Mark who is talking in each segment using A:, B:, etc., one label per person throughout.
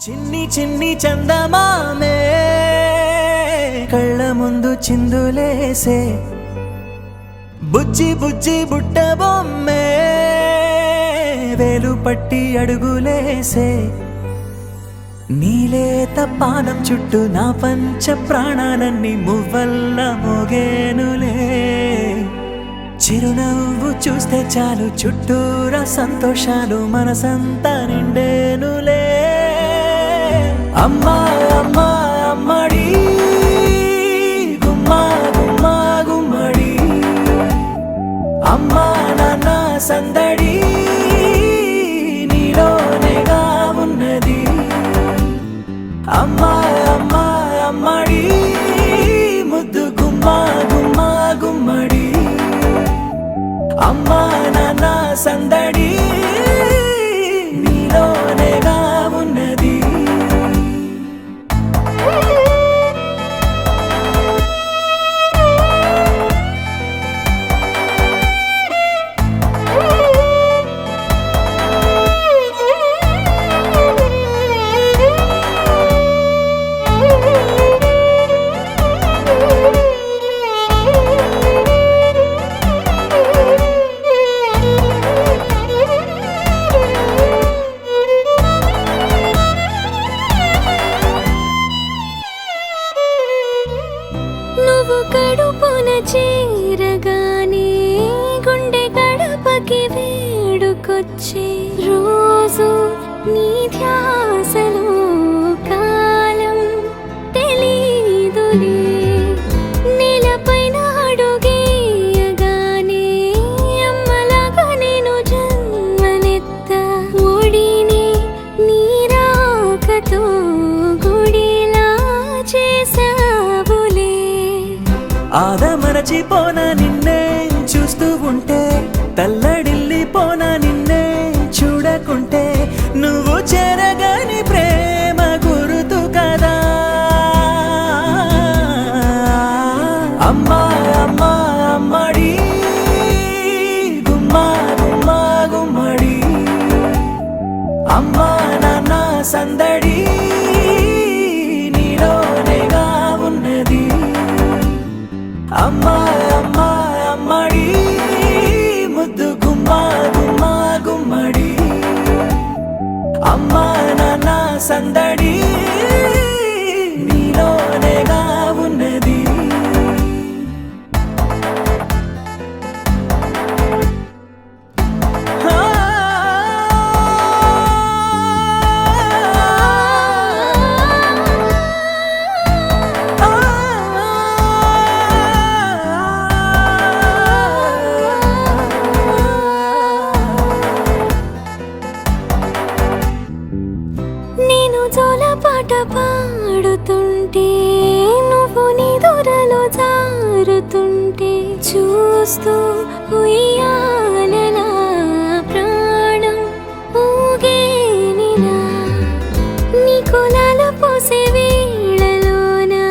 A: చిన్ని చిన్ని చందమామే కళ్ళ ముందు చిందులేసే బుజ్జి బుజ్జి బుట్ట బొమ్మే వేలు పట్టి అడుగులేసే నీలేత పానం చుట్టూ నా పంచ ప్రాణాలన్నీ మువ్వల్ల మోగేనులే చిరునవ్వు చూస్తే చాలు చుట్టూరా సంతోషాలు మనసంతా నిండేనులే అమ్మా అమ్మా అమ్మడి గుమ్మా గుమ్మా గుమ్మడి అమ్మా నాన్న సందడి నీలోనేగా ఉన్నది అమ్మా అమ్మా అమ్మడి ముద్దు గుమ్మా గుమ్మా గుమ్మడి అమ్మా నాన్న సందడి నీలోనేగా ఉన్నది
B: కడుపున చేరగానే గుండె గడపకి వేడుకొచ్చే రోజు నీ ధ్యాసలో కాలం తెలీదులే నేలపైన అడుగేయగానే అమ్మలాగా నేను జన్మనెత్త ఒడిని నీ రాకతో గుడిలా చేసావులే
A: ఆదమరచిపోనా నిన్నే చూస్తూ ఉంటే తల్లడిల్లిపోనా నిన్నే చూడకుంటే నువ్వు చెరగని ప్రేమ గురుతు కదా అమ్మా అమ్మా అమ్మడి గుమ్మా గుమ్మా గుమ్మడి అమ్మా నాన్న సందడి నీలోనేగా ఉన్నది అమ్మా అమ్మా అమ్మడి ముద్దు గుమ్మా గుమ్మా గుమ్మడి అమ్మా నాన్న సందడి నీలోనేగా ఉన్నది
B: నేను జోలపాట పాడుతుంటే నువ్వు నీ దూరలో జారుతుంటే చూస్తూ ఉయ్యాలలా ప్రాణం ఊగేనిలా నీ కులాల పోసే వేళలోనా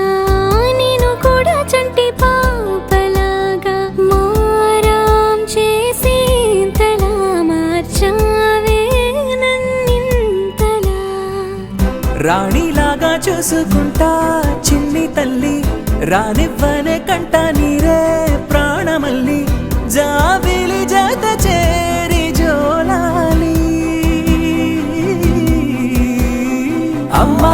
B: నేను కూడా చంటి పాపలాగా మారాం చేసేంతలా మార్చావే నన్నింతలా
A: రాణిలాగా చూసుకుంటా చిన్ని తల్లి రానివ్వనే కంట నీరే ప్రాణమల్లి జాబిలి జత చేరి జోలాలి అమ్మా